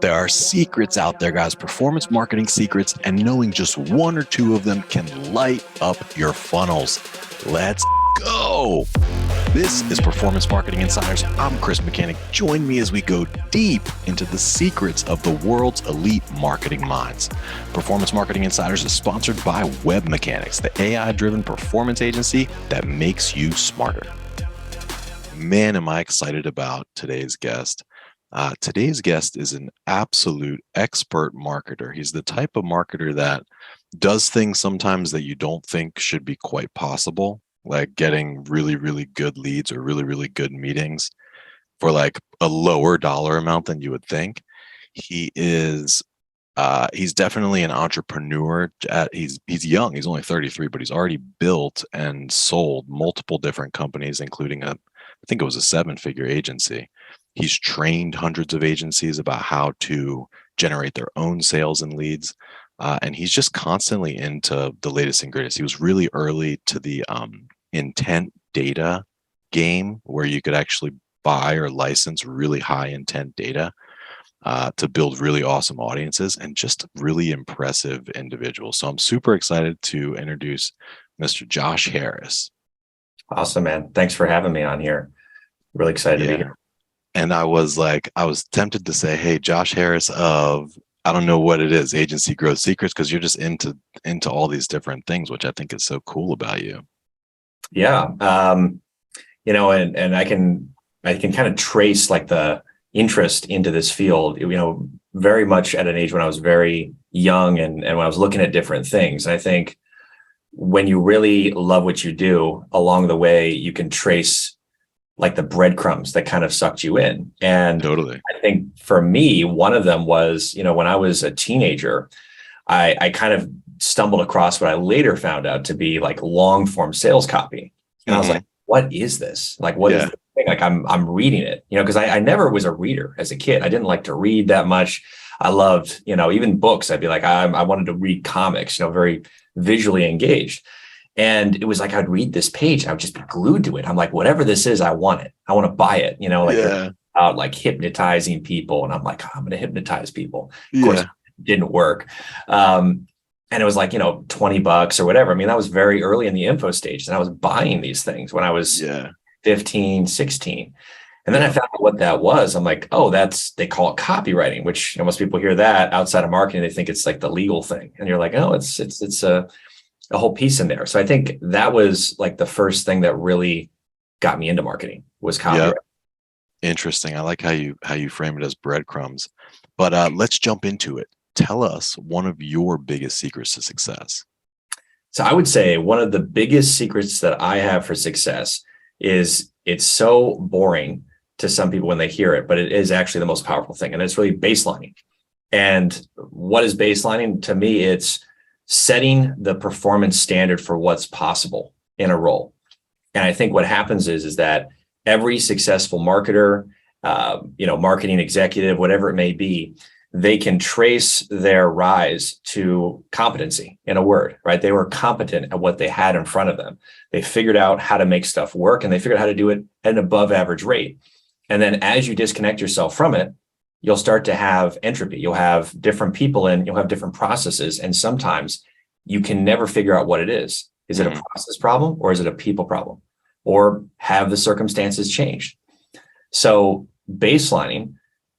There are secrets out there, guys, performance marketing secrets, and knowing just one or two of them can light up your funnels. Let's go. This is Performance Marketing Insiders. I'm Chris Mechanic. Join me as we go deep into the secrets of the world's elite marketing minds. Performance Marketing Insiders is sponsored by Web Mechanics, the AI-driven performance agency that makes you smarter. Man, am I excited about today's guest. Today's guest is an absolute expert marketer. He's the type of marketer that does things sometimes that you don't think should be quite possible, like getting really, really good leads or really, really good meetings for like a lower dollar amount than you would think. He's definitely an entrepreneur. He's young. He's only 33, but he's already built and sold multiple different companies, including I think it was a 7-figure agency. He's trained hundreds of agencies about how to generate their own sales and leads. And he's just constantly into the latest and greatest. He was really early to the intent data game, where you could actually buy or license really high intent data to build really awesome audiences, and just really impressive individuals. So I'm super excited to introduce Mr. Josh Harris. Awesome, man. Thanks for having me on here. Really excited to be here. And I was tempted to say, hey, Josh Harris of, I don't know what it is, Agency Growth Secrets, because you're just into all these different things, which I think is so cool about you. Yeah. And I can kind of trace like the interest into this field, very much at an age when I was very young and when I was looking at different things. And I think when you really love what you do, along the way, you can trace like the breadcrumbs that kind of sucked you in. And totally. I think for me, one of them was, when I was a teenager, I kind of stumbled across what I later found out to be like long form sales copy. And I was like, what is this? Like, what is this thing? Like I'm reading it, because I never was a reader as a kid. I didn't like to read that much. I loved, even books. I'd be like, I wanted to read comics, very visually engaged. And it was like, I'd read this page, I would just be glued to it. I'm like, whatever this is, I want it. I want to buy it, about like hypnotizing people. And I'm like, I'm going to hypnotize people. Of course, it didn't work. And it was like, $20 or whatever. I mean, that was very early in the info stage. And I was buying these things when I was 15, 16. And then I found out what that was. I'm like, oh, they call it copywriting, which most people hear that outside of marketing, they think it's like the legal thing. And you're like, oh, it's a whole piece in there. So I think that was like the first thing that really got me into marketing was copywriting. Yep. Interesting. I like how you frame it as breadcrumbs. But let's jump into it. Tell us one of your biggest secrets to success. So I would say one of the biggest secrets that I have for success is it's so boring to some people when they hear it, but it is actually the most powerful thing. And it's really baselining. And what is baselining? To me, it's setting the performance standard for what's possible in a role. And I think what happens is that every successful marketer, marketing executive, whatever it may be, they can trace their rise to competency, in a word, right? They were competent at what they had in front of them. They figured out how to make stuff work, and they figured out how to do it at an above average rate. And then as you disconnect yourself from it, you'll start to have entropy. You'll have different people and you'll have different processes. And sometimes you can never figure out what it is. Is it a process problem, or is it a people problem? Or have the circumstances changed? So baselining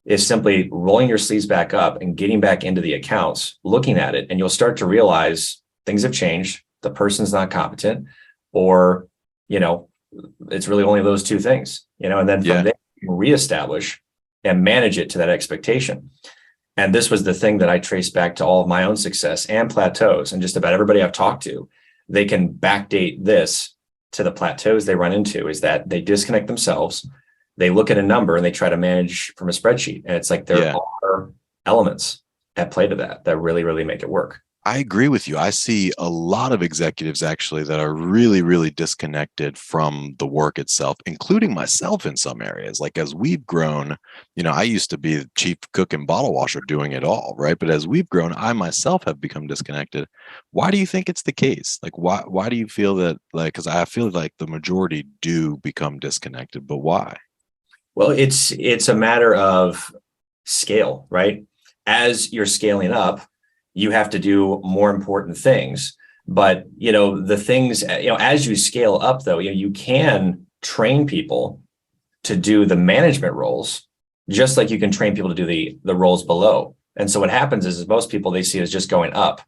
is simply rolling your sleeves back up and getting back into the accounts, looking at it, and you'll start to realize things have changed. The person's not competent, or, it's really only those two things, and then from there you can reestablish and manage it to that expectation. And this was the thing that I traced back to all of my own success and plateaus. And just about everybody I've talked to, they can backdate this to the plateaus they run into, is that they disconnect themselves. They look at a number and they try to manage from a spreadsheet. And it's like there are elements at play to that really, really make it work. I agree with you. I see a lot of executives actually that are really, really disconnected from the work itself, including myself in some areas. Like as we've grown, I used to be the chief cook and bottle washer doing it all, right? But as we've grown, I myself have become disconnected. Why do you think it's the case? Like, why do you feel that, like, because I feel like the majority do become disconnected, but why? Well, it's a matter of scale, right? as you're scaling up, you have to do more important things. But, the things, as you scale up though, you can train people to do the management roles, just like you can train people to do the roles below. And so what happens is most people, they see it as just going up,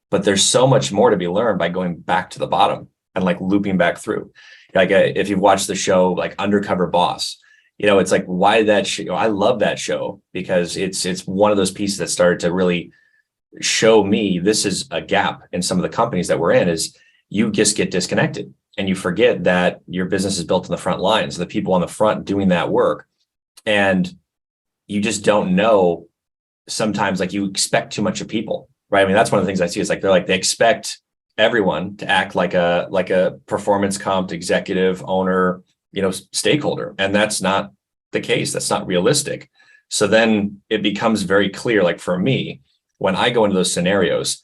but there's so much more to be learned by going back to the bottom and like looping back through. Like if you've watched the show, like Undercover Boss, it's like, why that show? I love that show because it's one of those pieces that started to really show me this is a gap in some of the companies that we're in, is you just get disconnected and you forget that your business is built on the front lines, the people on the front doing that work. And you just don't know sometimes, like you expect too much of people, right? I mean, that's one of the things I see is like, they expect everyone to act like a performance comped executive owner, stakeholder. And that's not the case. That's not realistic. So then it becomes very clear, like for me, when I go into those scenarios,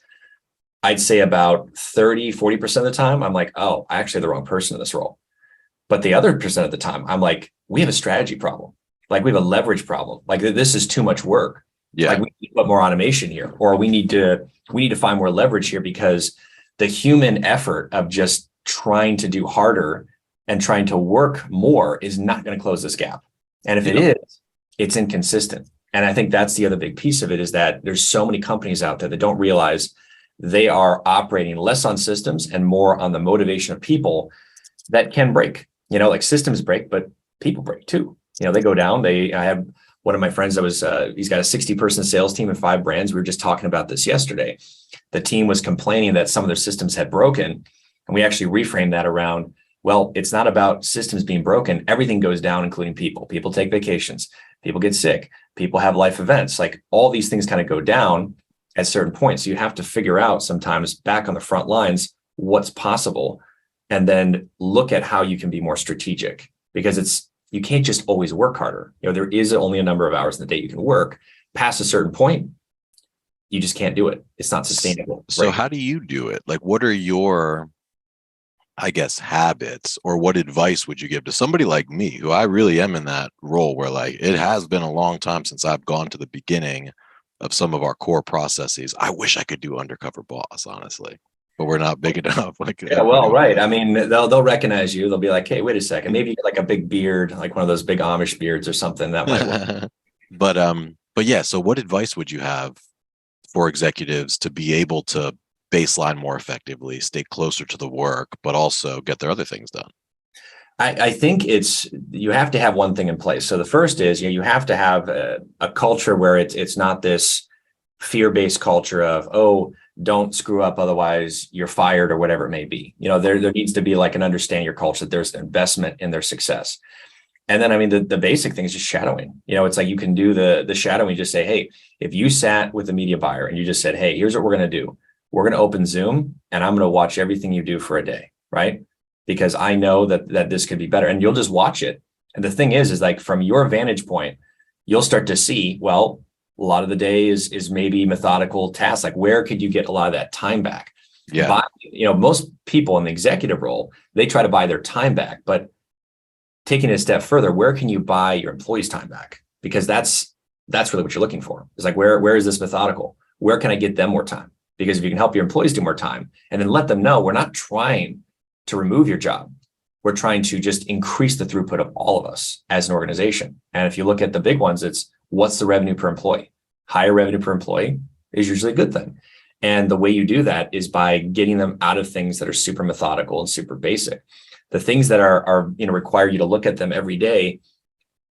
I'd say about 30-40% of the time, I'm like, oh, I actually have the wrong person in this role. But the other percent of the time, I'm like, we have a strategy problem. Like we have a leverage problem. Like this is too much work. Yeah. Like we need to put more automation here, or we need to find more leverage here, because the human effort of just trying to do harder and trying to work more is not going to close this gap. And if it is, it's inconsistent. And I think that's the other big piece of it, is that there's so many companies out there that don't realize they are operating less on systems and more on the motivation of people that can break. Like systems break, but people break too. They go down. I have one of my friends that was, he's got a 60-person sales team and 5 brands. We were just talking about this yesterday. The team was complaining that some of their systems had broken. And we actually reframed that around, well, it's not about systems being broken. Everything goes down, including people. People take vacations. People get sick. People have life events. Like all these things kind of go down at certain points. So you have to figure out sometimes back on the front lines what's possible, and then look at how you can be more strategic, because you can't just always work harder. There is only a number of hours in the day you can work. Past a certain point, you just can't do it. It's not sustainable. So how do you do it? Like, what are your, I guess, habits, or what advice would you give to somebody like me, who I really am in that role where like it has been a long time since I've gone to the beginning of some of our core processes. I wish I could do Undercover Boss, honestly, but we're not big enough. Like, yeah, well, right. I mean, they'll recognize you. They'll be like, hey, wait a second. Maybe you get like a big beard, like one of those big Amish beards or something that might work. But yeah, so what advice would you have for executives to be able to baseline more effectively, stay closer to the work, but also get their other things done? I think you have to have one thing in place. So the first is, you have to have a culture where it's not this fear-based culture of, oh, don't screw up, otherwise you're fired, or whatever it may be. There needs to be like an understanding your culture, that there's an investment in their success. And then, I mean, the basic thing is just shadowing. It's like you can do the shadowing, just say, hey, if you sat with a media buyer and you just said, hey, here's what we're going to do. We're going to open Zoom and I'm going to watch everything you do for a day, right? Because I know that this could be better, and you'll just watch it. And the thing is like from your vantage point, you'll start to see, well, a lot of the day is maybe methodical tasks. Like where could you get a lot of that time back? Yeah. Most people in the executive role, they try to buy their time back, but taking it a step further, where can you buy your employees' time back? Because that's really what you're looking for. It's like, where is this methodical? Where can I get them more time? Because if you can help your employees do more time, and then let them know, we're not trying to remove your job. We're trying to just increase the throughput of all of us as an organization. And if you look at the big ones, it's what's the revenue per employee? Higher revenue per employee is usually a good thing. And the way you do that is by getting them out of things that are super methodical and super basic. The things that are require you to look at them every day,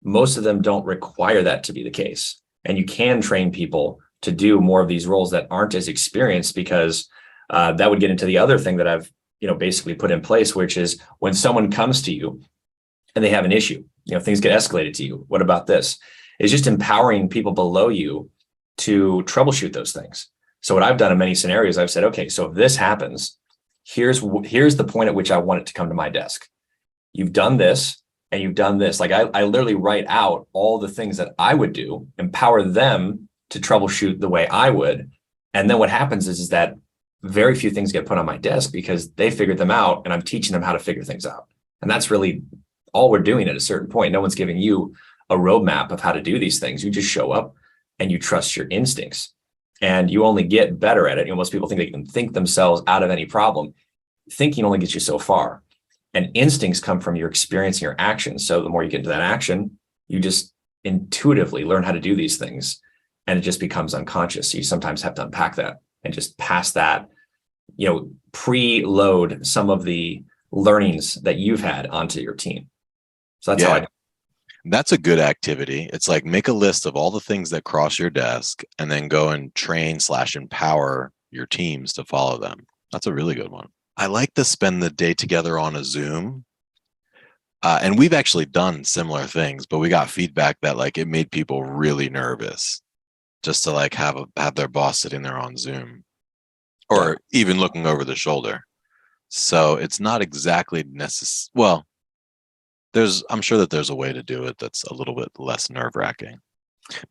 most of them don't require that to be the case. And you can train people to do more of these roles that aren't as experienced, because that would get into the other thing that I've basically put in place, which is when someone comes to you and they have an issue, things get escalated to you. What about this? It's just empowering people below you to troubleshoot those things. So what I've done in many scenarios, I've said, okay, so if this happens, here's the point at which I want it to come to my desk. You've done this and you've done this. Like I literally write out all the things that I would do, empower them to troubleshoot the way I would. And then what happens is that very few things get put on my desk because they figured them out and I'm teaching them how to figure things out. And that's really all we're doing at a certain point. No one's giving you a roadmap of how to do these things. You just show up and you trust your instincts, and you only get better at it. Most people think they can think themselves out of any problem. Thinking only gets you so far, and instincts come from your experience and your actions. So the more you get into that action, you just intuitively learn how to do these things, and it just becomes unconscious. So you sometimes have to unpack that and just pass that, preload some of the learnings that you've had onto your team. So that's how I do. That's a good activity. It's like make a list of all the things that cross your desk and then go and train/empower your teams to follow them. That's a really good one. I like to spend the day together on a Zoom. And we've actually done similar things, but we got feedback that like it made people really nervous just to like have their boss sitting there on Zoom or even looking over the shoulder. So it's not exactly necessary. Well, I'm sure that there's a way to do it that's a little bit less nerve-wracking.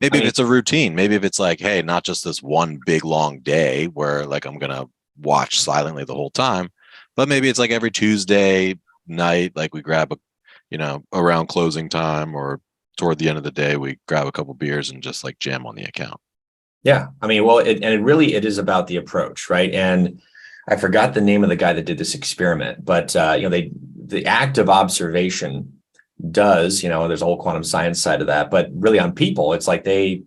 Maybe if it's a routine, maybe if it's like, hey, not just this one big long day where like I'm gonna watch silently the whole time, but maybe it's like every Tuesday night, like we grab around closing time or toward the end of the day, we grab a couple beers and just like jam on the account. Yeah, it is about the approach, right? And I forgot the name of the guy that did this experiment, but the act of observation does, there's a whole quantum science side of that, but really on people, it's like they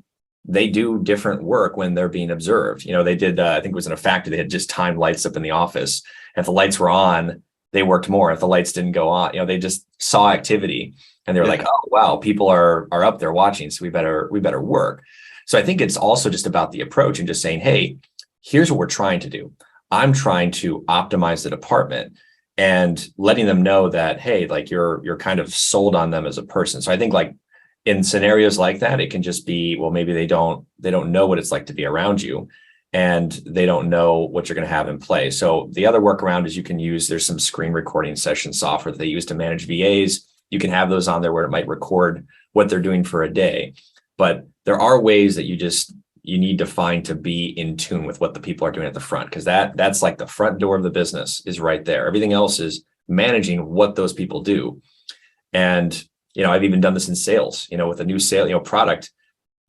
do different work when they're being observed. They did, I think it was in a factory, they had just timed lights up in the office. If the lights were on, they worked more. If the lights didn't go on, they just saw activity and they were like, oh, wow, people are up there watching. So we better work. So I think it's also just about the approach and just saying, hey, here's what we're trying to do. I'm trying to optimize the department and letting them know that, hey, like you're kind of sold on them as a person. So I think like in scenarios like that, it can just be, well, maybe they don't know what it's like to be around you and they don't know what you're going to have in play. So the other workaround is there's some screen recording session software that they use to manage VAs. You can have those on there where it might record what they're doing for a day. But there are ways that you need to find to be in tune with what the people are doing at the front, because that's like the front door of the business is right there. Everything else is managing what those people do. And, I've even done this in sales, with a new sale, product,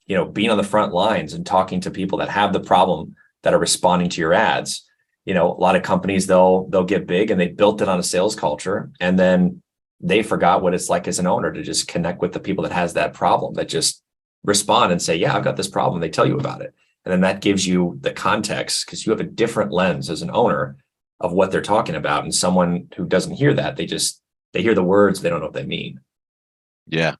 being on the front lines and talking to people that have the problem that are responding to your ads. A lot of companies, they'll get big and they built it on a sales culture. And then they forgot what it's like as an owner to just connect with the people that has that problem, that just respond and say, yeah, I've got this problem. They tell you about it. And then that gives you the context because you have a different lens as an owner of what they're talking about. And someone who doesn't hear that, they hear the words, they don't know what they mean. Yeah.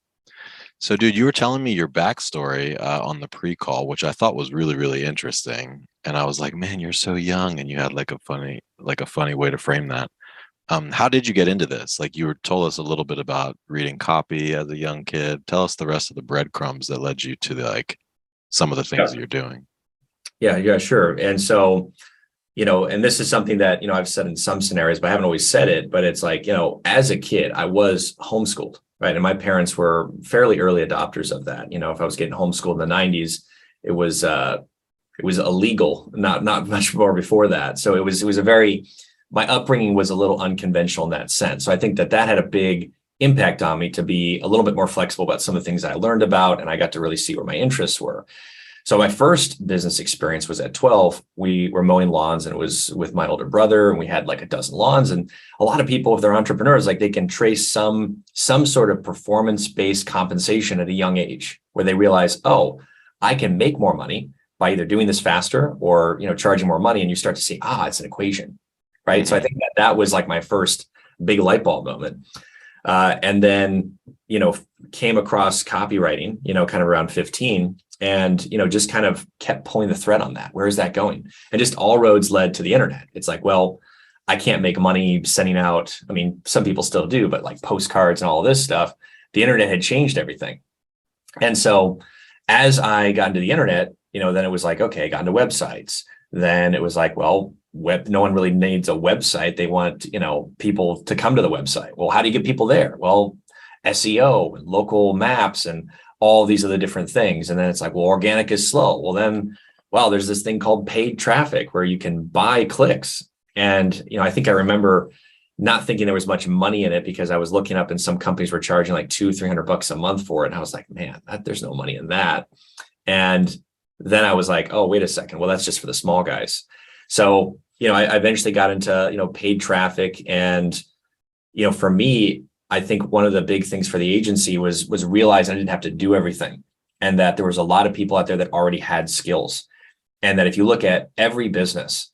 So dude, you were telling me your backstory on the pre-call, which I thought was really, really interesting. And I was like, man, you're so young. And you had like a funny way to frame that. How did you get into this? Like you told us a little bit about reading copy as a young kid. Tell us the rest of the breadcrumbs that led you to some of the things that you're doing. Yeah, sure. And so, and this is something that, I've said in some scenarios, but I haven't always said it, but it's like, as a kid, I was homeschooled, right? And my parents were fairly early adopters of that. If I was getting homeschooled in the 90s, it was illegal, not much more before that. So it was my upbringing was a little unconventional in that sense. So I think that had a big impact on me to be a little bit more flexible about some of the things I learned about, and I got to really see where my interests were. So my first business experience was at 12. We were mowing lawns and it was with my older brother, and we had like a dozen lawns. And a lot of people, if they're entrepreneurs, like they can trace some sort of performance-based compensation at a young age where they realize, oh, I can make more money by either doing this faster or, charging more money. And you start to see, it's an equation. Right. Mm-hmm. So I think that was like my first big light bulb moment. And then, came across copywriting, kind of around 15 and, just kind of kept pulling the thread on that. Where is that going? And just all roads led to the internet. It's like, well, I can't make money sending out. I mean, some people still do, but like postcards and all this stuff, the internet had changed everything. And so as I got into the internet, then it was like, okay, I got into websites. Then it was like, well, no one really needs a website. They want, people to come to the website. Well, how do you get people there? Well, SEO and local maps and all these other different things. And then it's like, well, organic is slow. Well, then, there's this thing called paid traffic where you can buy clicks. And, I think I remember not thinking there was much money in it because I was looking up and some companies were charging like $200-300 a month for it. And I was like, man, there's no money in that. And then I was like, oh, wait a second. Well, that's just for the small guys. So, I eventually got into, paid traffic. And, for me, I think one of the big things for the agency was realize I didn't have to do everything, and that there was a lot of people out there that already had skills. And that if you look at every business,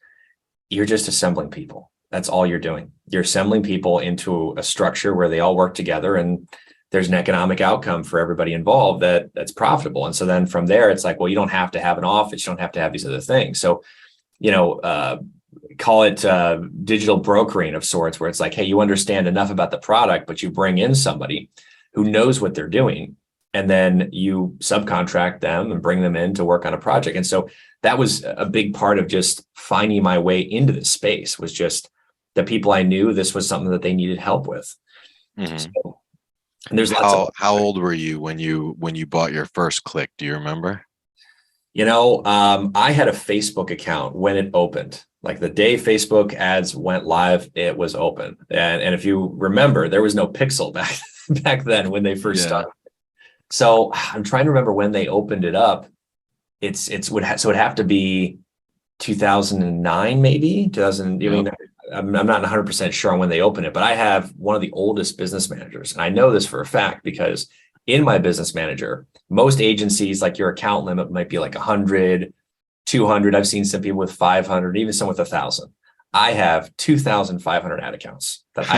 you're just assembling people. That's all you're doing. You're assembling people into a structure where they all work together, and there's an economic outcome for everybody involved that's profitable. And so then from there, it's like, well, you don't have to have an office. You don't have to have these other things. So, call it digital brokering of sorts, where it's like, hey, you understand enough about the product, but you bring in somebody who knows what they're doing, and then you subcontract them and bring them in to work on a project. And so that was a big part of just finding my way into this space, was just the people I knew this was something that they needed help with. Mm-hmm. So, and there's lots of, how old were you when you bought your first click? Do you remember? I had a Facebook account when it opened. Like the day Facebook ads went live, it was open. And if you remember, there was no pixel back then when they first started. So I'm trying to remember when they opened it up. So it'd have to be 2009, maybe 2000. Yep. I mean, I'm not 100% sure on when they opened it, but I have one of the oldest business managers. And I know this for a fact because in my business manager, most agencies, like your account limit might be like 100, 200. I've seen some people with 500, even some with 1,000. I have 2,500 ad accounts that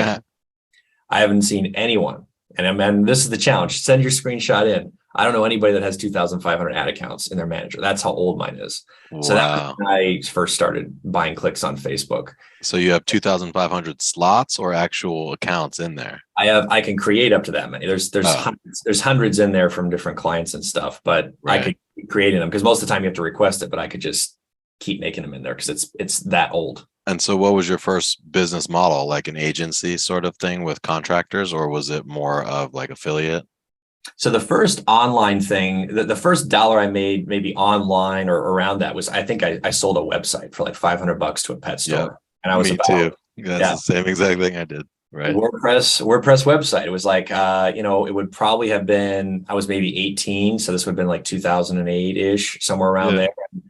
I haven't seen anyone. And this is the challenge. Send your screenshot in. I don't know anybody that has 2,500 ad accounts in their manager. That's how old mine is. Wow. So that's when I first started buying clicks on Facebook. So you have 2,500 slots or actual accounts in there? I can create up to that many. There's hundreds in there from different clients and stuff, but right. I could keep creating them because most of the time you have to request it, but I could just keep making them in there because it's that old. And so what was your first business model? Like an agency sort of thing with contractors, or was it more of like affiliate? So the first online thing, the first dollar I made maybe online or around that was, I think I sold a website for like $500 to a pet store. Yep. And I was too. That's the same exact thing I did. Right. WordPress website. It was like, it would probably have been, I was maybe 18. So this would have been like 2008 ish, somewhere around there. And,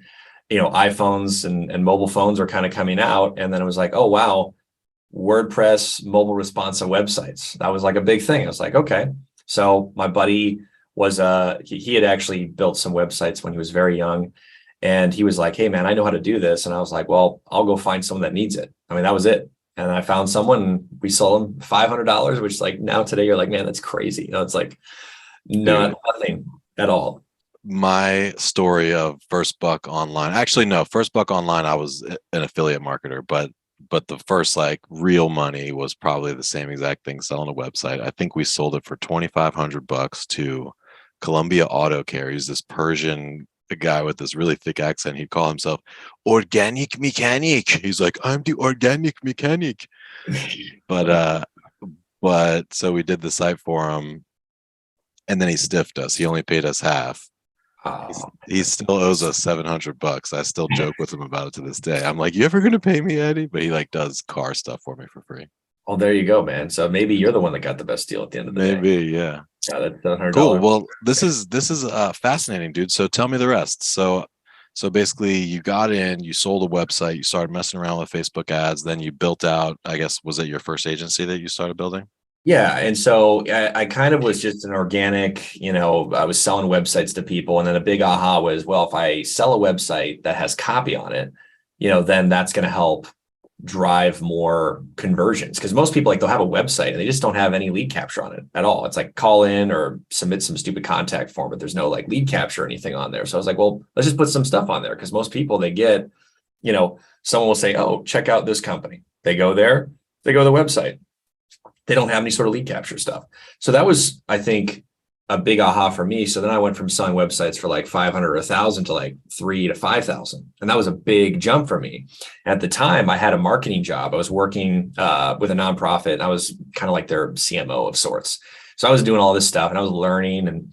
iPhones and mobile phones were kind of coming out. And then it was like, oh, wow, WordPress mobile responsive websites. That was like a big thing. I was like, okay. So my buddy was, he had actually built some websites when he was very young. And he was like, hey, man, I know how to do this. And I was like, well, I'll go find someone that needs it. I mean, that was it. And I found someone and we sold them $500, which like now today you're like, man, that's crazy. It's like nothing at all. My story of first buck online, actually, no, first buck online, I was an affiliate marketer, but the first like real money was probably the same exact thing, selling a website. I think we sold it for $2,500 to Columbia Auto Care. He's this Persian guy with this really thick accent. He'd call himself organic mechanic. He's like, I'm the organic mechanic. But so we did the site for him, and then he stiffed us. He only paid us half. He still owes us $700. I still joke with him about it to this day. I'm like, you ever gonna pay me, Eddie? But he like does car stuff for me for free. Oh, there you go, man. So maybe you're the one that got the best deal at the end of the day. Maybe, yeah. Yeah, that's $700. Cool. Well, this is fascinating, dude. So tell me the rest. So basically, you got in, you sold a website, you started messing around with Facebook ads, then you built out. I guess, was it your first agency that you started building? Yeah. And so I kind of was just an organic, I was selling websites to people. And then a big aha was, well, if I sell a website that has copy on it, then that's going to help drive more conversions. Because most people, like, they'll have a website and they just don't have any lead capture on it at all. It's like call in or submit some stupid contact form, but there's no like lead capture or anything on there. So I was like, well, let's just put some stuff on there. Because most people, they get, someone will say, oh, check out this company. They go there, they go to the website. They don't have any sort of lead capture stuff. So that was, I think, a big aha for me. So then I went from selling websites for like 500 or 1,000 to like 3,000 to 5,000. And that was a big jump for me. At the time, I had a marketing job. I was working with a nonprofit, and I was kind of like their CMO of sorts. So I was doing all this stuff and I was learning, and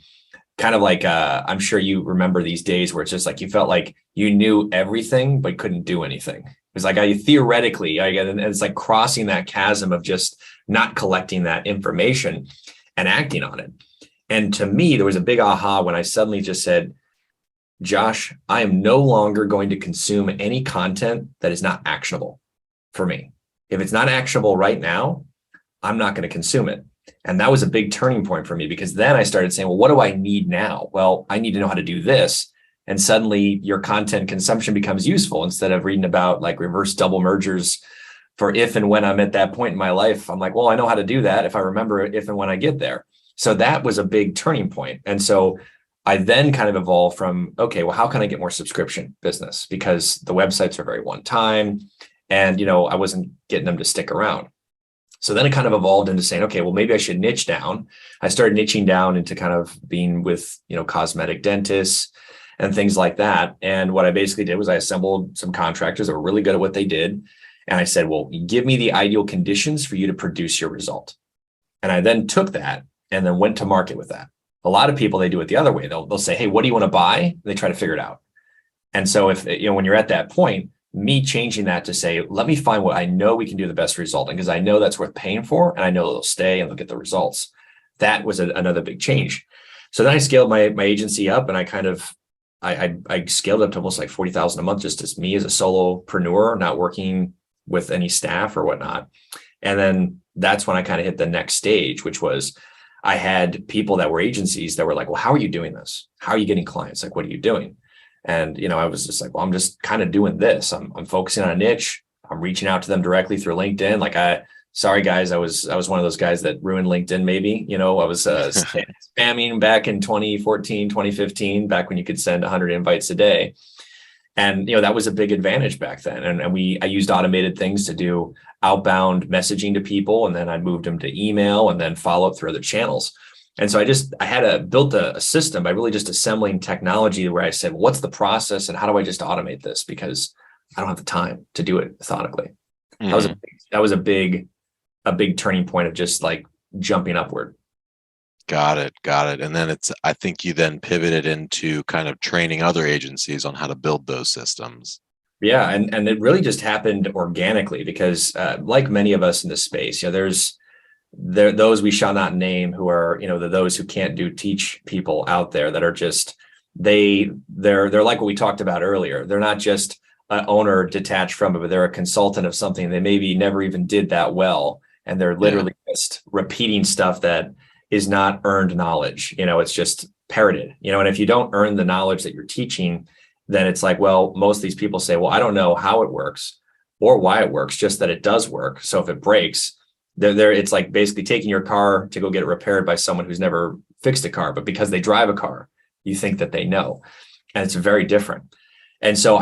kind of like, I'm sure you remember these days where it's just like, you felt like you knew everything, but couldn't do anything. It was like, theoretically, and it's like crossing that chasm of just not collecting that information and acting on it. And to me, there was a big aha when I suddenly just said, Josh, I am no longer going to consume any content that is not actionable for me. If it's not actionable right now, I'm not going to consume it. And that was a big turning point for me, because then I started saying, well, what do I need now? Well, I need to know how to do this. And suddenly your content consumption becomes useful. Instead of reading about like reverse double mergers for if and when I'm at that point in my life, I'm like, well, I know how to do that if I remember it, if and when I get there. So that was a big turning point. And so I then kind of evolved from, okay, well, how can I get more subscription business? Because the websites are very one time, and, I wasn't getting them to stick around. So then it kind of evolved into saying, okay, well, maybe I should niche down. I started niching down into kind of being with, cosmetic dentists and things like that. And what I basically did was I assembled some contractors that were really good at what they did. And I said, well, give me the ideal conditions for you to produce your result. And I then took that and then went to market with that. A lot of people, they do it the other way. They'll say, hey, what do you want to buy? And they try to figure it out. And so if, when you're at that point, me changing that to say, let me find what I know we can do the best result. And because I know that's worth paying for, and I know they'll stay and they'll get the results. That was another big change. So then I scaled my agency up, and I scaled up to almost like 40,000 a month, just as me as a solopreneur, not working with any staff or whatnot. And then that's when I kind of hit the next stage, which was I had people that were agencies that were like, well, how are you doing this? How are you getting clients? Like, what are you doing? And, I was just like, well, I'm just kind of doing this. I'm focusing on a niche. I'm reaching out to them directly through LinkedIn. Like, sorry guys, I was one of those guys that ruined LinkedIn. Maybe, I was spamming back in 2014, 2015, back when you could send 100 invites a day. And, that was a big advantage back then. And I used automated things to do outbound messaging to people. And then I moved them to email and then follow up through other channels. And so I had built a system by really just assembling technology where I said, what's the process and how do I just automate this? Because I don't have the time to do it methodically. Mm-hmm. That was a big turning point of just like jumping upward. Got it. And then I think you then pivoted into kind of training other agencies on how to build those systems. Yeah. And it really just happened organically because like many of us in this space, there's those we shall not name who are, those who can't teach people out there that are just, they're like what we talked about earlier. They're not just an owner detached from it, but they're a consultant of something they maybe never even did that well. And they're literally just repeating stuff that is not earned knowledge. It's just parroted, and if you don't earn the knowledge that you're teaching, then it's like, well, most of these people say, well, I don't know how it works or why it works, just that it does work. So if it breaks, it's like basically taking your car to go get it repaired by someone who's never fixed a car, but because they drive a car, you think that they know, and it's very different. And so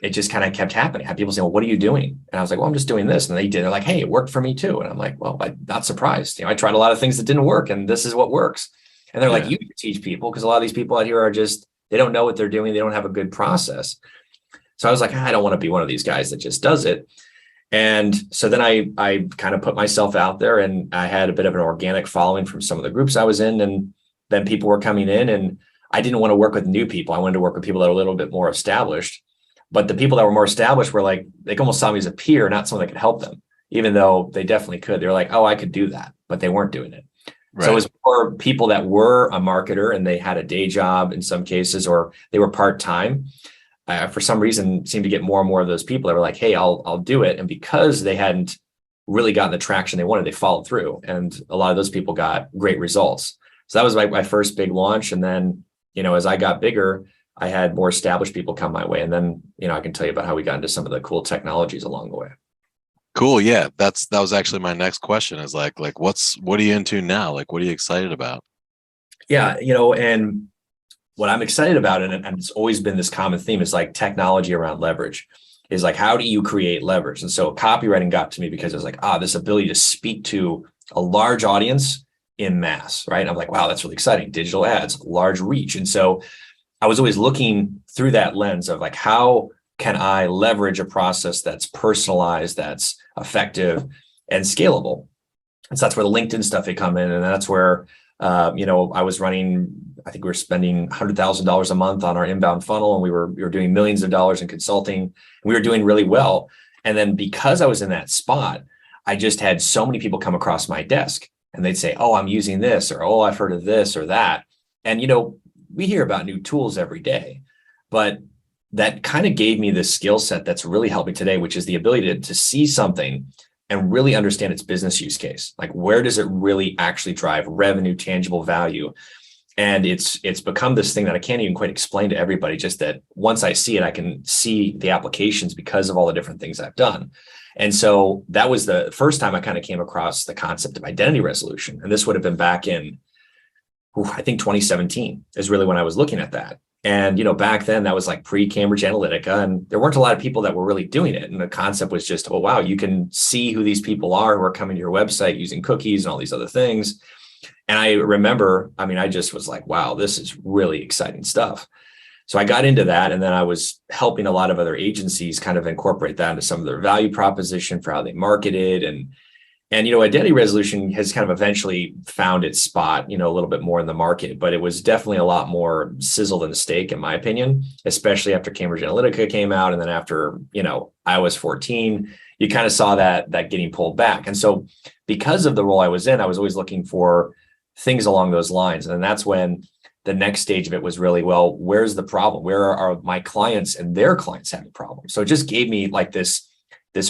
it just kind of kept happening. I had people saying, well, what are you doing? And I was like, well, I'm just doing this. And they're like, hey, it worked for me too. And I'm like, well, I'm not surprised. I tried a lot of things that didn't work, and this is what works. And they're like, you can teach people, because a lot of these people out here are just, they don't know what they're doing. They don't have a good process. So I was like, I don't want to be one of these guys that just does it. And so then I kind of put myself out there, and I had a bit of an organic following from some of the groups I was in. And then people were coming in, and I didn't want to work with new people. I wanted to work with people that are a little bit more established. But the people that were more established were like, they almost saw me as a peer, not someone that could help them, even though they definitely could. They were like, oh, I could do that, but they weren't doing it. Right. So it was for people that were a marketer and they had a day job in some cases, or they were part-time. For some reason, seemed to get more and more of those people that were like, hey, I'll do it. And because they hadn't really gotten the traction they wanted, they followed through. And a lot of those people got great results. So that was my first big launch. And then, as I got bigger, I had more established people come my way. And then, I can tell you about how we got into some of the cool technologies along the way. Cool. Yeah. That was actually my next question is like, what are you into now? Like, what are you excited about? Yeah. And what I'm excited about, and it's always been this common theme, is like technology around leverage, is like, how do you create leverage? And so copywriting got to me because it was like, this ability to speak to a large audience in mass, right? And I'm like, wow, that's really exciting. Digital ads, large reach. And so I was always looking through that lens of like, how can I leverage a process that's personalized, that's effective and scalable? And so that's where the LinkedIn stuff had come in. And that's where, I was running, I think we were spending $100,000 a month on our inbound funnel, and we were doing millions of dollars in consulting, and we were doing really well. And then because I was in that spot, I just had so many people come across my desk and they'd say, oh, I'm using this, or, oh, I've heard of this or that. And, we hear about new tools every day, But that kind of gave me this skill set that's really helped me today, which is the ability to see something and really understand its business use case. Like, where does it really actually drive revenue, tangible value? And it's become this thing that I can't even quite explain to everybody, just that once I see it, I can see the applications because of all the different things I've done. And so that was the first time I kind of came across the concept of identity resolution. And this would have been back in, I think 2017 is really when I was looking at that. And, back then that was like pre-Cambridge Analytica, and there weren't a lot of people that were really doing it. And the concept was just, oh, wow, you can see who these people are who are coming to your website using cookies and all these other things. And I remember, I just was like, wow, this is really exciting stuff. So I got into that, and then I was helping a lot of other agencies kind of incorporate that into some of their value proposition for how they marketed. And identity resolution has kind of eventually found its spot, a little bit more in the market, but it was definitely a lot more sizzle than steak, in my opinion, especially after Cambridge Analytica came out. And then after, iOS 14, you kind of saw that getting pulled back. And so because of the role I was in, I was always looking for things along those lines. And then that's when the next stage of it was really, well, where's the problem? Where are my clients and their clients having problems? So it just gave me like this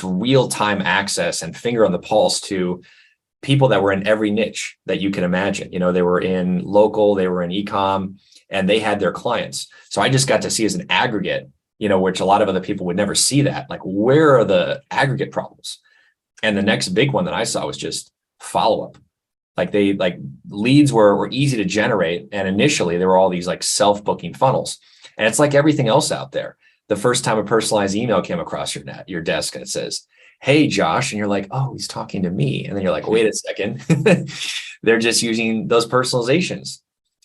real-time access and finger on the pulse to people that were in every niche that you can imagine. They were in local, they were in e-com, and they had their clients. So I just got to see as an aggregate, which a lot of other people would never see that. Like, where are the aggregate problems? And the next big one that I saw was just follow-up. Like leads were easy to generate. And initially there were all these like self-booking funnels. And it's like everything else out there. The first time a personalized email came across your desk and it says, "Hey, Josh," and you're like, "Oh, he's talking to me." And then you're like, "Wait a second." They're just using those personalizations.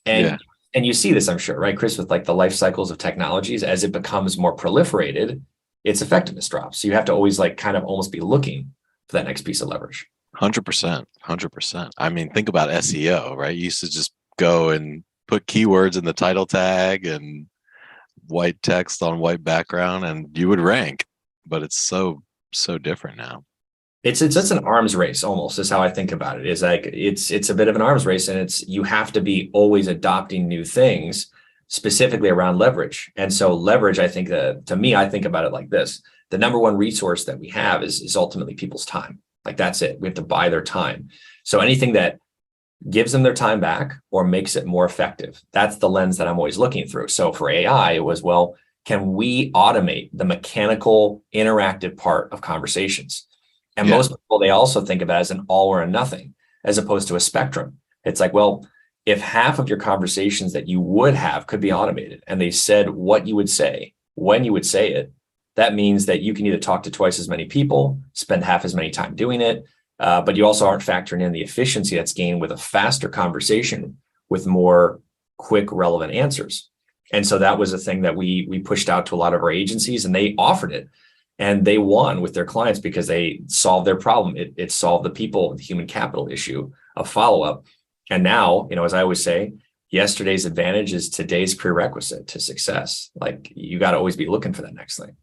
And you see this, I'm sure, right, Chris, with like the life cycles of technologies, as it becomes more proliferated, its effectiveness drops. So you have to always like kind of almost be looking for that next piece of leverage. 100%. 100%. Think about SEO, right? You used to just go and put keywords in the title tag and white text on white background, and you would rank. But it's so different now. It's an arms race almost, is how I think about it. Is like it's a bit of an arms race, and you have to be always adopting new things, specifically around leverage. And so leverage, I think that, to me, I think about it like this: the number one resource that we have is ultimately people's time. Like, that's it. We have to buy their time. So anything that gives them their time back or makes it more effective, that's the lens that I'm always looking through. So for AI, it was, well, can we automate the mechanical, interactive part of conversations? And most people, they also think about it as an all or a nothing, as opposed to a spectrum. It's like, well, if half of your conversations that you would have could be automated, and they said what you would say, when you would say it, that means that you can either talk to twice as many people, spend half as many time doing it, but you also aren't factoring in the efficiency that's gained with a faster conversation with more quick, relevant answers. And so that was a thing that we pushed out to a lot of our agencies, and they offered it, and they won with their clients because they solved their problem. It solved the people, the human capital issue of follow-up. And now, as I always say, yesterday's advantage is today's prerequisite to success. Like, you got to always be looking for that next thing.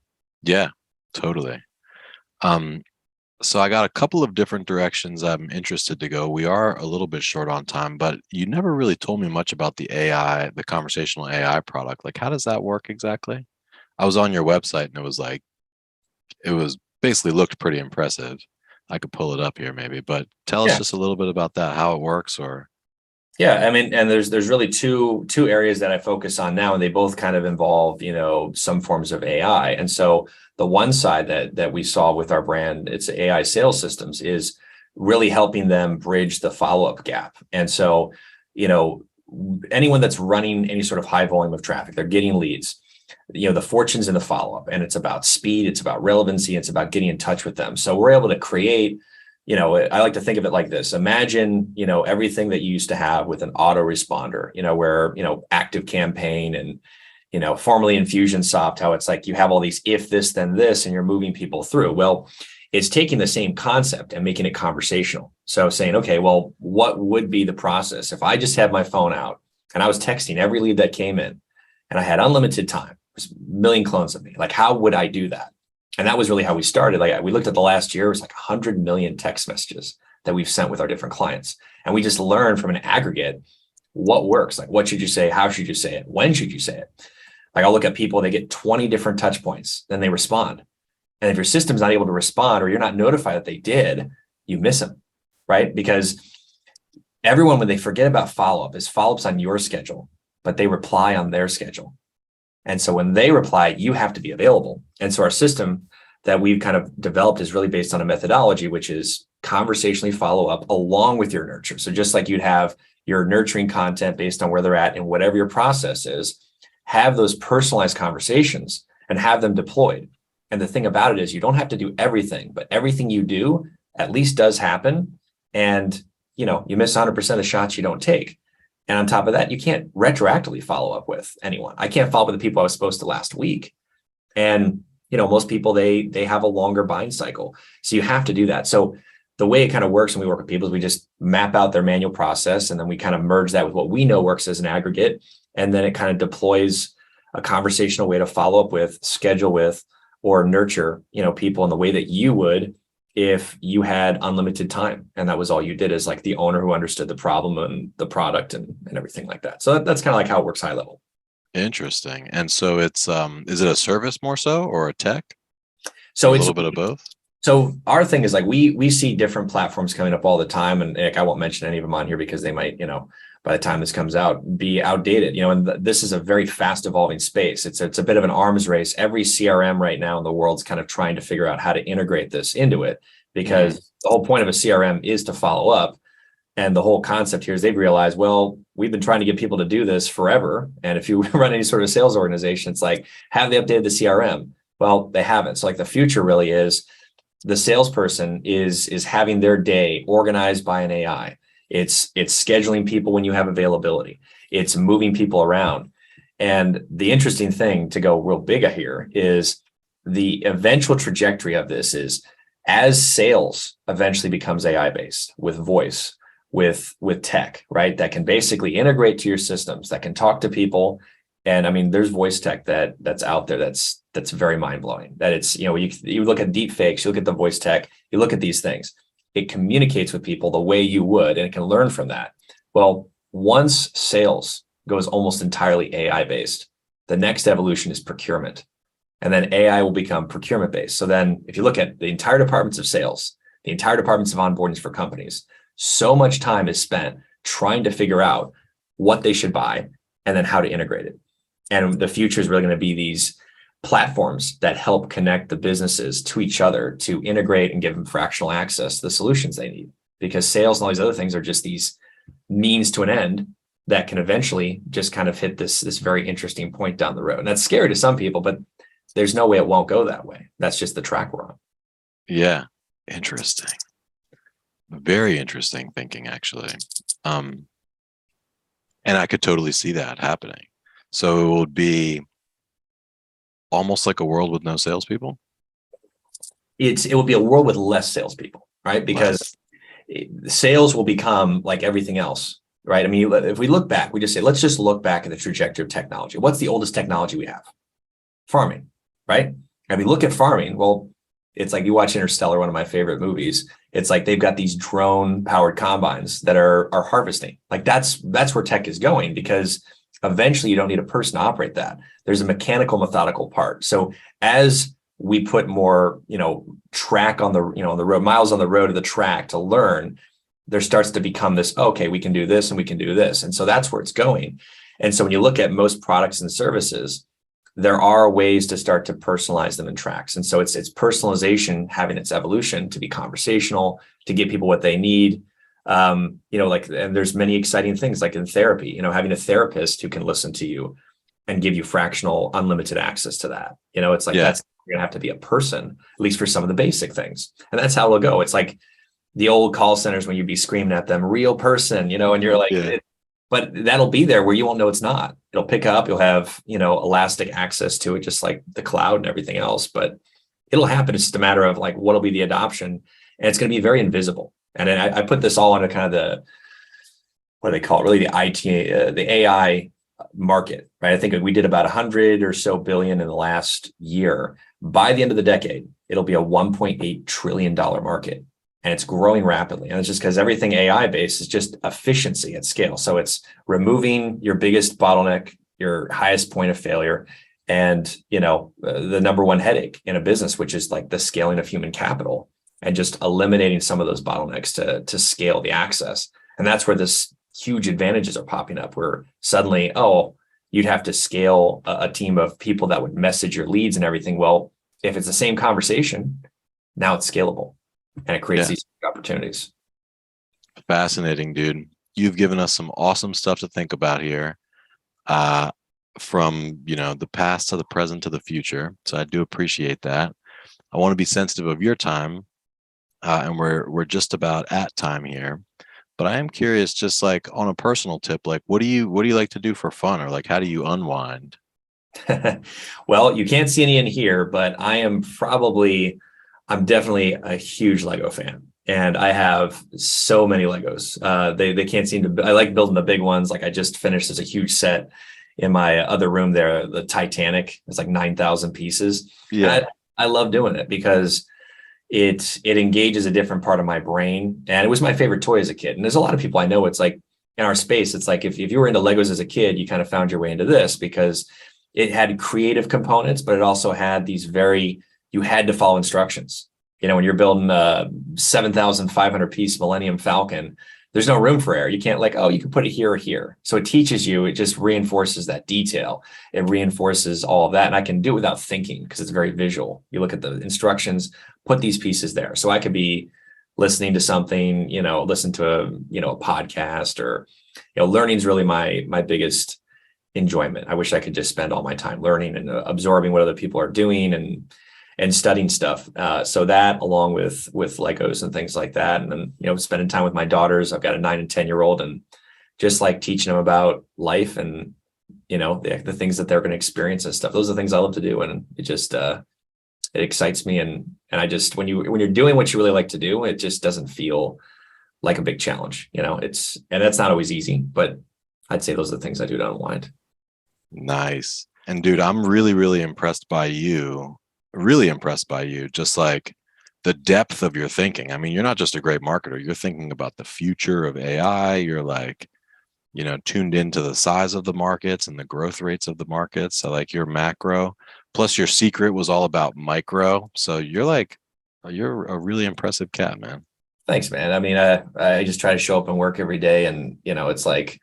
Yeah, totally. So I got a couple of different directions I'm interested to go. We are a little bit short on time, but you never really told me much about the AI, the conversational AI product. Like, how does that work exactly? I was on your website, and it was basically looked pretty impressive. I could pull it up here maybe, but tell us just a little bit about that, how it works. Or Yeah, and there's really two areas that I focus on now, and they both kind of involve, some forms of AI. And so the one side that we saw with our brand, it's AI sales systems, is really helping them bridge the follow-up gap. And so, anyone that's running any sort of high volume of traffic, they're getting leads. The fortune's in the follow-up, and it's about speed, it's about relevancy, it's about getting in touch with them. So we're able to create, I like to think of it like this. Imagine, everything that you used to have with an autoresponder, where, Active Campaign and, formerly Infusionsoft, how it's like you have all these if this, then this, and you're moving people through. Well, it's taking the same concept and making it conversational. So saying, okay, well, what would be the process if I just had my phone out and I was texting every lead that came in and I had unlimited time, there's a million clones of me? Like, how would I do that? And that was really how we started. Like, we looked at the last year, it was like 100 million text messages that we've sent with our different clients. And we just learned from an aggregate what works. Like, what should you say? How should you say it? When should you say it? Like I'll look at people, they get 20 different touch points, then they respond. And if your system's not able to respond or you're not notified that they did, you miss them, right? Because everyone, when they forget about follow-up, is follow-ups on your schedule, but they reply on their schedule. And so when they reply, you have to be available. And so our system that we've kind of developed is really based on a methodology, which is conversationally follow up along with your nurture. So just like you'd have your nurturing content based on where they're at and whatever your process is, have those personalized conversations and have them deployed. And the thing about it is you don't have to do everything, but everything you do at least does happen. And, you miss 100% of the shots you don't take. And on top of that, you can't retroactively follow up with anyone. I can't follow up with the people I was supposed to last week. And, most people, they have a longer buying cycle. So you have to do that. So the way it kind of works when we work with people is we just map out their manual process, and then we kind of merge that with what we know works as an aggregate. And then it kind of deploys a conversational way to follow up with, schedule with, or nurture, people in the way that you would if you had unlimited time. And that was all you did as like the owner who understood the problem and the product and everything like that. So that's kind of like how it works high level. Interesting. And so it's, is it a service more so or a tech? So a it's little bit of both. So our thing is like, we see different platforms coming up all the time. And I won't mention any of them on here because they might, by the time this comes out, be outdated, and this is a very fast evolving space. It's a bit of an arms race. Every CRM right now in the world's kind of trying to figure out how to integrate this into it, because the whole point of a CRM is to follow up. And the whole concept here is they've realized, well, we've been trying to get people to do this forever. And if you run any sort of sales organization, it's like, have they updated the CRM? Well, they haven't. So like the future really is the salesperson is having their day organized by an AI. It's scheduling people when you have availability. It's moving people around. And the interesting thing to go real big here is the eventual trajectory of this is as sales eventually becomes AI based with voice, with tech, right? That can basically integrate to your systems, that can talk to people. And I mean, there's voice tech that's out there that's very mind blowing. That it's, you look at deep fakes, you look at the voice tech, you look at these things. It communicates with people the way you would, and it can learn from that. Well, once sales goes almost entirely AI based, the next evolution is procurement. And then AI will become procurement based. So then if you look at the entire departments of sales, the entire departments of onboardings for companies, so much time is spent trying to figure out what they should buy and then how to integrate it. And the future is really going to be these platforms that help connect the businesses to each other to integrate and give them fractional access to the solutions they need. Because sales and all these other things are just these means to an end that can eventually just kind of hit this very interesting point down the road. And that's scary to some people, but there's no way it won't go that way. That's just the track we're on. Yeah. Interesting. Very interesting thinking, actually. And I could totally see that happening. So it would be almost like a world with no salespeople. It will be a world with less salespeople, right? Because sales will become like everything else, right? I mean, if we look back, we just say, let's just look back at the trajectory of technology. What's the oldest technology we have? Farming, right? And we look at farming, well, it's like you watch Interstellar, one of my favorite movies. It's like they've got these drone powered combines that are harvesting. Like that's where tech is going, because eventually you don't need a person to operate that. There's a mechanical, methodical part. So as we put more, track on the, on the road, miles on the road of the track to learn, there starts to become this, okay, we can do this and we can do this. And so that's where it's going. And so when you look at most products and services, there are ways to start to personalize them in tracks. And so it's personalization having its evolution to be conversational, to give people what they need. And there's many exciting things like in therapy, having a therapist who can listen to you and give you fractional, unlimited access to that. It's like, that's going to have to be a person, at least for some of the basic things. And that's how it'll go. It's like the old call centers when you'd be screaming at them, real person, and you're like, but that'll be there where you won't know it's not. It'll pick up, you'll have, elastic access to it, just like the cloud and everything else, but it'll happen. It's just a matter of like, what'll be the adoption, and it's going to be very invisible. And then I put this all under kind of what do they call it? Really the AI market, right? I think we did about 100 or so billion in the last year. By the end of the decade, it'll be a $1.8 trillion market. And it's growing rapidly. And it's just because everything AI based is just efficiency at scale. So it's removing your biggest bottleneck, your highest point of failure, and, the number one headache in a business, which is like the scaling of human capital and just eliminating some of those bottlenecks to scale the access. And that's where this huge advantages are popping up, where suddenly, you'd have to scale a team of people that would message your leads and everything. Well, if it's the same conversation, now it's scalable and it creates these opportunities. Fascinating, dude. You've given us some awesome stuff to think about here, from the past to the present to the future. So I do appreciate that. I want to be sensitive of your time, and we're just about at time here. But I am curious, just like on a personal tip, like what do you like to do for fun, or like how do you unwind? Well, you can't see any in here, but I'm definitely a huge Lego fan. And I have so many Legos. They can't seem to. I like building the big ones. Like I just finished this a huge set in my other room there, the Titanic. It's like 9,000 pieces. Yeah, and I love doing it because it engages a different part of my brain. And it was my favorite toy as a kid. And there's a lot of people I know. It's like in our space. It's like if you were into Legos as a kid, you kind of found your way into this because it had creative components, but it also had you had to follow instructions. When you're building a 7,500 piece Millennium Falcon, there's no room for error. You can't you can put it here or here. So it teaches you, it just reinforces that detail. It reinforces all of that. And I can do it without thinking because it's very visual. You look at the instructions, put these pieces there. So I could be listening to something, listen to a podcast, or, learning is really my biggest enjoyment. I wish I could just spend all my time learning and absorbing what other people are doing and studying stuff. So that, along with Legos and things like that, and then spending time with my daughters. I've got a 9 and 10-year-old, and just like teaching them about life and the things that they're going to experience and stuff. Those are the things I love to do, and it just it excites me. And I just when you're doing what you really like to do, it just doesn't feel like a big challenge. And that's not always easy, but I'd say those are the things I do to unwind. Nice. And dude, I'm really, really impressed by you. Really impressed by you. Just like the depth of your thinking. I mean, you're not just a great marketer. You're thinking about the future of AI. You're like, tuned into the size of the markets and the growth rates of the markets. So like your macro, plus your secret was all about micro. So you're a really impressive cat, man. Thanks, man. I mean, I just try to show up and work every day, and it's like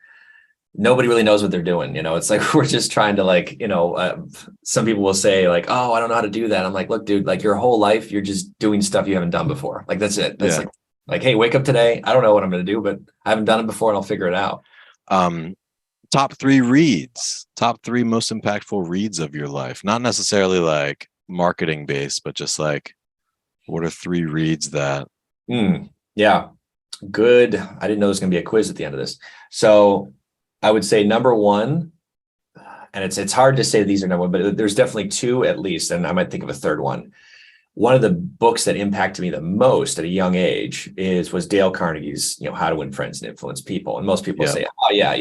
nobody really knows what they're doing. It's like we're just trying to some people will say like, oh, I don't know how to do that. I'm like, look, dude, like your whole life, you're just doing stuff you haven't done before. Like, that's it. That's like, hey, wake up today. I don't know what I'm going to do, but I haven't done it before and I'll figure it out. Top 3 reads, top 3 most impactful reads of your life. Not necessarily like marketing based, but just like, what are 3 reads that? Yeah, good. I didn't know there was going to be a quiz at the end of this. So I would say number 1, and it's hard to say these are number 1, but there's definitely 2 at least, and I might think of a third one. One of the books that impacted me the most at a young age was Dale Carnegie's, How to Win Friends and Influence People. And most people say, oh yeah,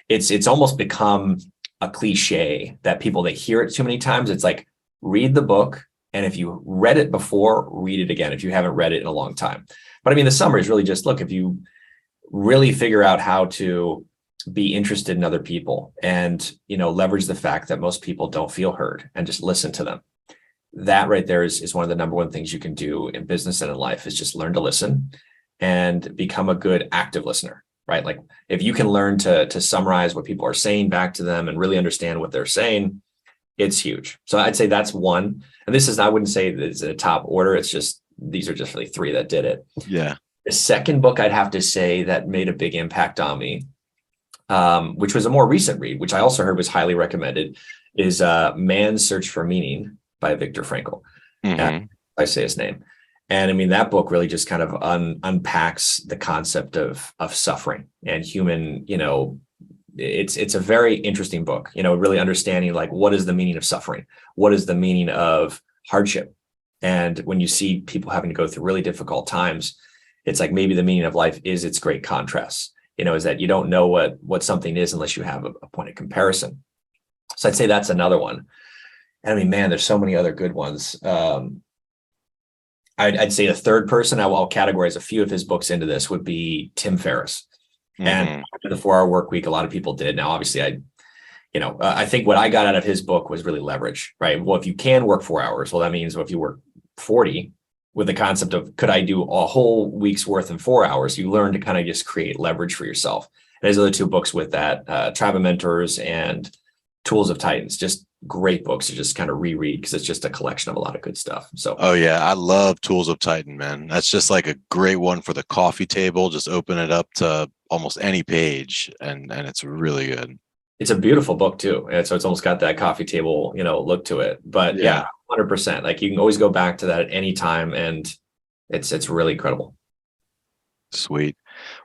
it's almost become a cliche that people, they hear it too many times. It's like, read the book, and if you read it before, read it again if you haven't read it in a long time. But I mean, the summary is really just, look, if you really figure out how to be interested in other people and leverage the fact that most people don't feel heard and just listen to them, that right there is one of the number 1 things you can do in business and in life, is just learn to listen and become a good active listener, right? Like if you can learn to summarize what people are saying back to them and really understand what they're saying, it's huge. So I'd say that's 1. And I wouldn't say that it's in a top order. It's just, these are just really 3 that did it. Yeah. The second book I'd have to say that made a big impact on me, which was a more recent read, which I also heard was highly recommended, is Man's Search for Meaning by Viktor Frankl. I say his name. And I mean, that book really just kind of unpacks the concept of suffering and human, it's a very interesting book, really understanding like, what is the meaning of suffering? What is the meaning of hardship? And when you see people having to go through really difficult times, it's like maybe the meaning of life is its great contrasts, is that you don't know what something is unless you have a point of comparison. So I'd say that's another one. And I mean, man, there's so many other good ones. I'd say a third person, I'll categorize a few of his books into this, would be Tim Ferriss. And the 4-Hour Work Week, a lot of people did. Now, obviously, I think what I got out of his book was really leverage, right? Well, if you can work 4 hours, well, that means if you work 40, with the concept of could I do a whole week's worth in 4 hours, you learn to kind of just create leverage for yourself. And there's other two books with that, Tribe of Mentors and Tools of Titans, just great books to just kind of reread because it's just a collection of a lot of good stuff. So, oh yeah, I love Tools of Titan, man. That's just like a great one for the coffee table. Just open it up to almost any page, and it's really good. It's a beautiful book too, and so it's almost got that coffee table, look to it. But yeah, 100%. Like you can always go back to that at any time, and it's really incredible. Sweet.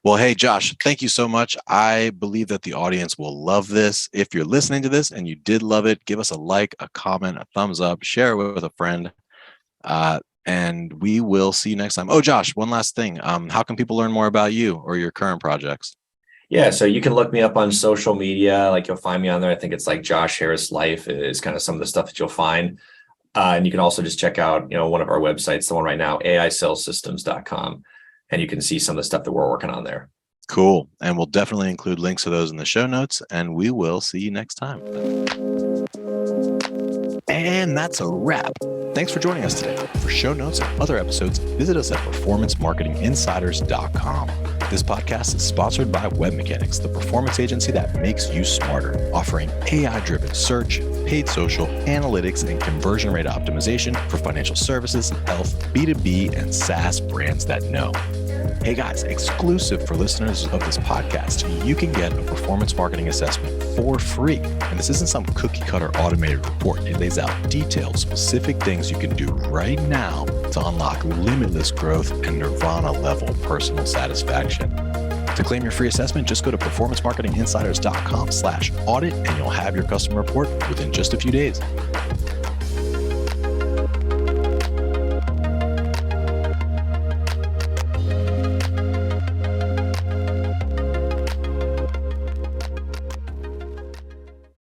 Well, hey, Josh, thank you so much. I believe that the audience will love this. If you're listening to this and you did love it, give us a like, a comment, a thumbs up, share it with a friend. And we will see you next time. Oh, Josh, one last thing. How can people learn more about you or your current projects? Yeah, so you can look me up on social media. Like you'll find me on there. I think it's like Josh Harris Life is kind of some of the stuff that you'll find. And you can also just check out, one of our websites, the one right now, aisalessystems.com. And you can see some of the stuff that we're working on there. Cool. And we'll definitely include links to those in the show notes. And we will see you next time. And that's a wrap. Thanks for joining us today. For show notes and other episodes, visit us at performancemarketinginsiders.com. This podcast is sponsored by Web Mechanics, the performance agency that makes you smarter, offering AI-driven search, paid social, analytics, and conversion rate optimization for financial services, health, B2B, and SaaS brands that know. Hey guys, exclusive for listeners of this podcast, you can get a performance marketing assessment for free. And this isn't some cookie cutter automated report. It lays out detailed, specific things you can do right now to unlock limitless growth and nirvana level personal satisfaction. To claim your free assessment, just go to performancemarketinginsiders.com/audit and you'll have your customer report within just a few days.